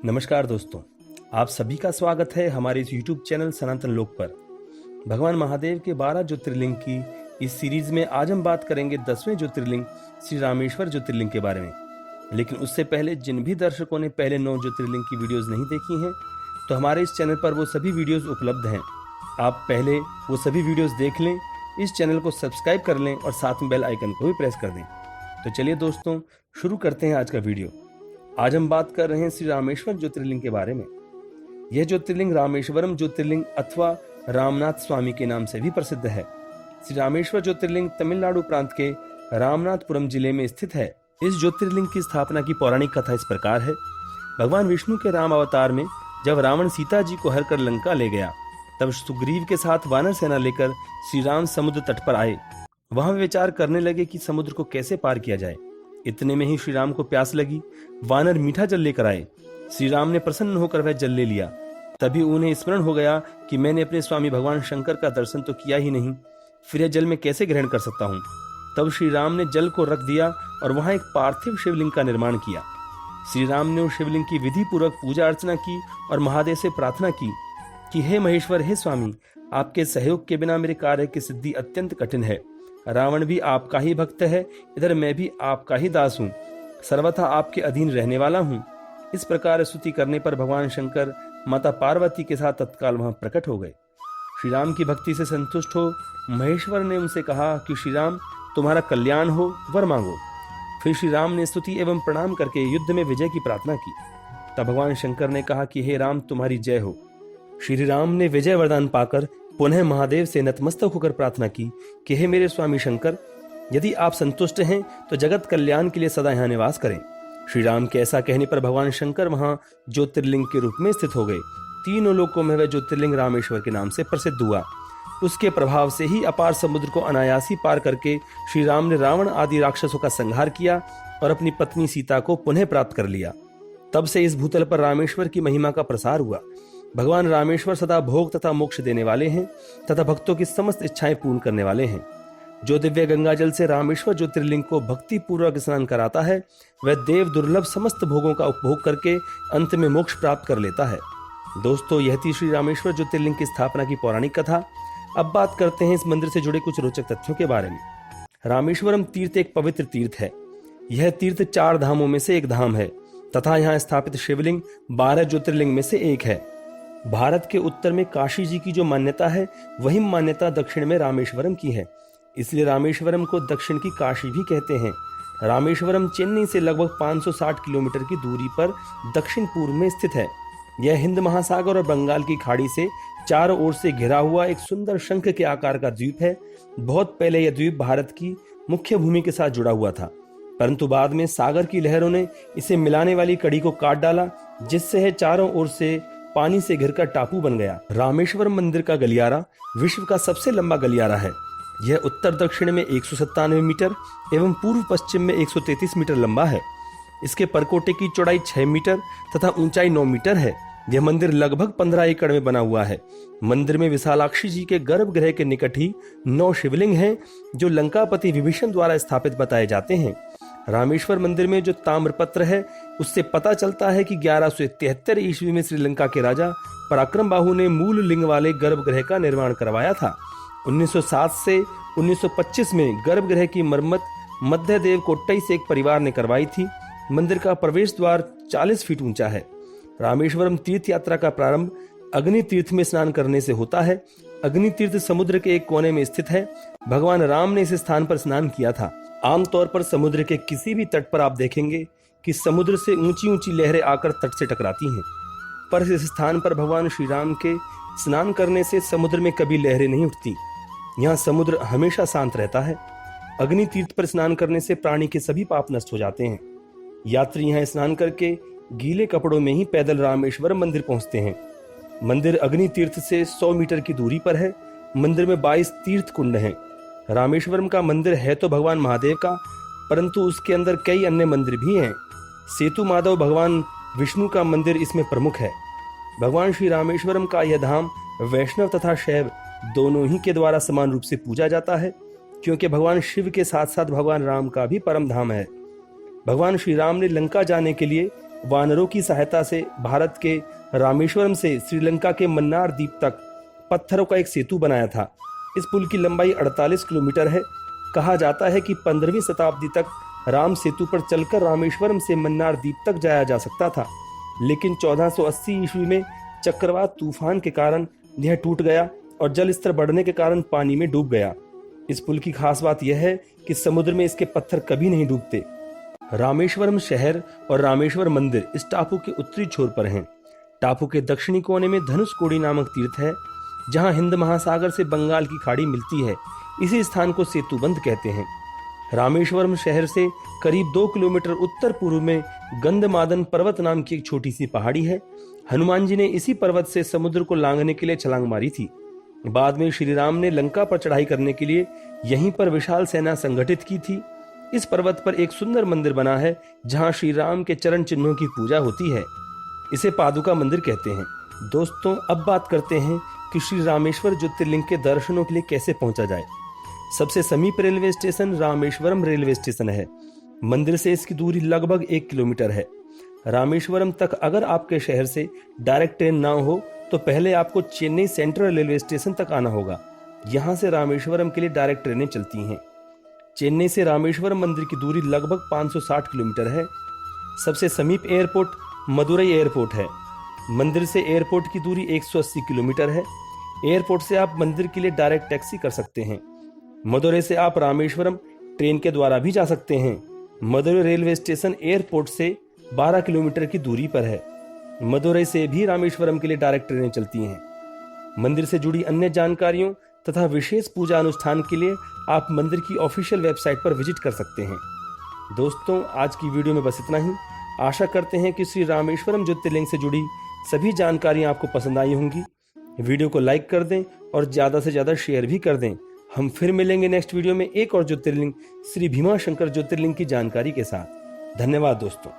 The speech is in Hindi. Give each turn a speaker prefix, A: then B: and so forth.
A: नमस्कार दोस्तों, आप सभी का स्वागत है हमारे इस YouTube चैनल सनातन लोक पर। भगवान महादेव के 12 ज्योतिर्लिंग की इस सीरीज में आज हम बात करेंगे 10वें ज्योतिर्लिंग श्री रामेश्वर ज्योतिर्लिंग के बारे में। लेकिन उससे पहले जिन भी दर्शकों ने पहले 9 ज्योतिर्लिंग की वीडियोस नहीं देखी हैं, तो हमारे इस चैनल पर वो सभी वीडियोस उपलब्ध हैं। आप पहले वो सभी वीडियोस देख लें, इस चैनल को सब्सक्राइब कर लें और साथ में बेल आइकन को भी प्रेस कर दें। तो चलिए दोस्तों, शुरू करते हैं आज का वीडियो। आज हम बात कर रहे हैं श्री रामेश्वर ज्योतिर्लिंग के बारे में। यह ज्योतिर्लिंग रामेश्वरम ज्योतिर्लिंग अथवा रामनाथ स्वामी के नाम से भी प्रसिद्ध है। श्री रामेश्वर ज्योतिर्लिंग तमिलनाडु प्रांत के रामनाथपुरम जिले में स्थित है। इस ज्योतिर्लिंग की स्थापना की पौराणिक कथा इस प्रकार है। भगवान विष्णु के राम अवतार में जब रावण सीता जी को हरकर लंका ले गया, तब सुग्रीव के साथ वानर सेना लेकर श्री राम समुद्र तट पर आए। वहां वे विचार करने लगे कि समुद्र को कैसे पार किया जाए। इतने में ही श्री राम को प्यास लगी। वानर मीठा जल लेकर आए। श्री राम ने प्रसन्न होकर वह जल ले लिया। तभी उन्हें स्मरण हो गया कि मैंने अपने स्वामी भगवान शंकर का दर्शन तो किया ही नहीं, फिर यह जल में कैसे ग्रहण कर सकता हूँ। तब श्री राम ने जल को रख दिया और वहां एक पार्थिव शिवलिंग का निर्माण किया। श्री राम ने उस शिवलिंग की विधि पूर्वक पूजा अर्चना की और महादेव से प्रार्थना की कि हे महेश्वर, हे स्वामी, आपके सहयोग के बिना मेरे कार्य की सिद्धि अत्यंत कठिन है। रावण भी आपका ही भक्त है, इधर मैं भी आपका ही दास हूँ, सर्वथा आपके अधीन रहने वाला हूँ। इस प्रकार स्तुति करने पर भगवान शंकर माता पार्वती के साथ तत्काल वहां प्रकट हो गए। श्री राम की भक्ति से संतुष्ट हो महेश्वर ने उनसे कहा कि श्री राम, तुम्हारा कल्याण हो, वर मांगो। फिर श्री राम ने स्तुति एवं प्रणाम करके युद्ध में विजय की प्रार्थना की। तब भगवान शंकर ने कहा कि हे राम, तुम्हारी जय हो। श्री राम ने विजय वरदान पाकर पुनः महादेव से नतमस्तक होकर प्रार्थना की कि हे मेरे स्वामी शंकर, यदि आप संतुष्ट हैं तो जगत कल्याण के लिए सदा यहाँ निवास करें। श्री राम के ऐसा कहने पर भगवान शंकर वहां ज्योतिर्लिंग के रूप में स्थित हो गए। तीनों लोकों में वह ज्योतिर्लिंग रामेश्वर के नाम से प्रसिद्ध हुआ। उसके प्रभाव से ही अपार समुद्र को अनायासी पार करके श्री राम ने रावण आदि राक्षसों का संहार किया और अपनी पत्नी सीता को पुनः प्राप्त कर लिया। तब से इस भूतल पर रामेश्वर की महिमा का प्रसार हुआ। भगवान रामेश्वर सदा भोग तथा मोक्ष देने वाले हैं तथा भक्तों की समस्त इच्छाएं पूर्ण करने वाले हैं। जो दिव्य गंगा जल से रामेश्वर ज्योतिर्लिंग को भक्ति पूर्वक स्नान कराता है, वह देव दुर्लभ समस्त भोगों का उपभोग करके अंत में मोक्ष प्राप्त कर लेता है। दोस्तों, यह थी श्री रामेश्वर ज्योतिर्लिंग की स्थापना की पौराणिक कथा। अब बात करते हैं इस मंदिर से जुड़े कुछ रोचक तथ्यों के बारे में। रामेश्वरम तीर्थ एक पवित्र तीर्थ है। यह तीर्थ 4 धामों में से एक धाम है तथा यहाँ स्थापित शिवलिंग 12 ज्योतिर्लिंग में से एक है। भारत के उत्तर में काशी जी की जो मान्यता है, वही मान्यता दक्षिण में रामेश्वरम की है। इसलिए रामेश्वरम को दक्षिण की काशी भी कहते हैं। रामेश्वरम चेन्नई से लगभग 560 किलोमीटर की दूरी पर दक्षिण पूर्व में स्थित है। यह हिंद महासागर और बंगाल की खाड़ी से चारों ओर से घिरा हुआ एक सुंदर शंख के आकार का द्वीप है। बहुत पहले यह द्वीप भारत की मुख्य भूमि के साथ जुड़ा हुआ था, परंतु बाद में सागर की लहरों ने इसे मिलाने वाली कड़ी को काट डाला, जिससे यह चारों ओर से पानी से घिरकर टापू बन गया। रामेश्वरम मंदिर का गलियारा विश्व का सबसे लंबा गलियारा है। यह उत्तर दक्षिण में 197 मीटर एवं पूर्व पश्चिम में 133 मीटर लंबा है। इसके परकोटे की चौड़ाई 6 मीटर तथा ऊंचाई 9 मीटर है। यह मंदिर लगभग 15 एकड़ में बना हुआ है। मंदिर में विशालाक्षी जी के गर्भगृह के निकट ही 9 शिवलिंग हैं, जो लंकापति विभीषण द्वारा स्थापित बताए जाते हैं। रामेश्वर मंदिर में जो ताम्रपत्र है, उससे पता चलता है कि 1173 ईस्वी में श्रीलंका के राजा पराक्रम बाहु ने मूल लिंग वाले गर्भगृह का निर्माण करवाया था। 1907 से 1925 में गर्भगृह की मरम्मत मध्यदेव कोट्टई से एक परिवार ने करवाई थी। मंदिर का प्रवेश द्वार 40 फीट ऊंचा है। रामेश्वरम तीर्थ यात्रा का प्रारंभ अग्नि तीर्थ में स्नान करने से होता है। अग्नि तीर्थ समुद्र के एक कोने में स्थित है। भगवान राम ने इस स्थान पर स्नान किया था। आमतौर पर समुद्र के किसी भी तट पर आप देखेंगे कि समुद्र से ऊंची ऊंची लहरें आकर तट से टकराती हैं, पर इस स्थान पर भगवान श्री राम के स्नान करने से समुद्र में कभी लहरें नहीं उठती। यहाँ समुद्र हमेशा शांत रहता है। अग्नि तीर्थ पर स्नान करने से प्राणी के सभी पाप नष्ट हो जाते हैं। यात्री यहाँ स्नान करके गीले कपड़ों में ही पैदल रामेश्वर मंदिर पहुंचते हैं। मंदिर अग्नि तीर्थ से 100 मीटर की दूरी पर है। मंदिर में 22 तीर्थ कुंड हैं। रामेश्वरम का मंदिर है तो भगवान महादेव का, परंतु उसके अंदर कई अन्य मंदिर भी हैं। सेतु माधव भगवान विष्णु का मंदिर इसमें प्रमुख है। भगवान श्री रामेश्वरम का यह धाम वैष्णव तथा शैव दोनों ही के द्वारा समान रूप से पूजा जाता है, क्योंकि भगवान शिव के साथ साथ भगवान राम का भी परम धाम है। भगवान श्री राम ने लंका जाने के लिए वानरों की सहायता से भारत के रामेश्वरम से श्रीलंका के मन्नार द्वीप तक पत्थरों का एक सेतु बनाया था। इस पुल की लंबाई 48 किलोमीटर है। कहा जाता है कि 15वीं शताब्दी तक राम सेतु पर चलकर रामेश्वरम से मन्नार द्वीप तक जाया जा सकता था, लेकिन 1480 ईस्वी में चक्रवात तूफान के कारण यह टूट गया और जल स्तर बढ़ने के कारण पानी में डूब गया। इस पुल की खास बात यह है कि समुद्र में इसके पत्थर कभी नहीं डूबते। रामेश्वरम शहर और रामेश्वर मंदिर इस टापू के उत्तरी छोर पर हैं। टापू के दक्षिणी कोने में धनुषकोडी नामक तीर्थ है, जहां हिंद महासागर से बंगाल की खाड़ी मिलती है। इसी स्थान को सेतुबंध कहते हैं। रामेश्वरम शहर से करीब 2 किलोमीटर उत्तर पूर्व में गंधमादन पर्वत नाम की एक छोटी सी पहाड़ी है। हनुमान जी ने इसी पर्वत से समुद्र को लांघने के लिए छलांग मारी थी। बाद में श्री राम ने लंका पर चढ़ाई करने के लिए यहीं पर विशाल सेना संगठित की थी। इस पर्वत पर एक सुंदर मंदिर बना है, जहां श्री राम के चरण चिन्हों की पूजा होती है। इसे पादुका मंदिर कहते हैं। दोस्तों, अब बात करते हैं कि श्री रामेश्वर ज्योतिर्लिंग के दर्शनों के लिए कैसे पहुंचा जाए। सबसे समीप railway station Rameswaram railway station है। मंदिर से इसकी दूरी लगभग 1 किलोमीटर है। रामेश्वरम तक अगर आपके शहर से डायरेक्ट ट्रेन ना हो तो पहले आपको चेन्नई सेंट्रल रेलवे स्टेशन तक आना होगा। यहाँ से रामेश्वरम के लिए डायरेक्ट ट्रेनें चलती हैं। चेन्नई से रामेश्वरम मंदिर की दूरी लगभग 560 किलोमीटर है। सबसे समीप एयरपोर्ट मदुरई एयरपोर्ट है। मंदिर से एयरपोर्ट की दूरी 180 किलोमीटर है। एयरपोर्ट से आप मंदिर के लिए डायरेक्ट टैक्सी कर सकते हैं। मदुरई से आप रामेश्वरम ट्रेन के द्वारा भी जा सकते हैं। मदुरई रेलवे स्टेशन एयरपोर्ट से 12 किलोमीटर की दूरी पर है। मदुरई से भी रामेश्वरम के लिए डायरेक्ट ट्रेनें चलती हैं। मंदिर से जुड़ी अन्य जानकारियों तथा विशेष पूजा अनुष्ठान के लिए आप मंदिर की ऑफिशियल वेबसाइट पर विजिट कर सकते हैं। दोस्तों, आज की वीडियो में बस इतना ही। आशा करते हैं कि श्री रामेश्वरम ज्योतिर्लिंग से जुड़ी सभी जानकारियां आपको पसंद आई होंगी। वीडियो को लाइक कर दें और ज़्यादा से ज़्यादा शेयर भी कर दें। हम फिर मिलेंगे नेक्स्ट वीडियो में एक और ज्योतिर्लिंग श्री भीमाशंकर ज्योतिर्लिंग की जानकारी के साथ। धन्यवाद दोस्तों।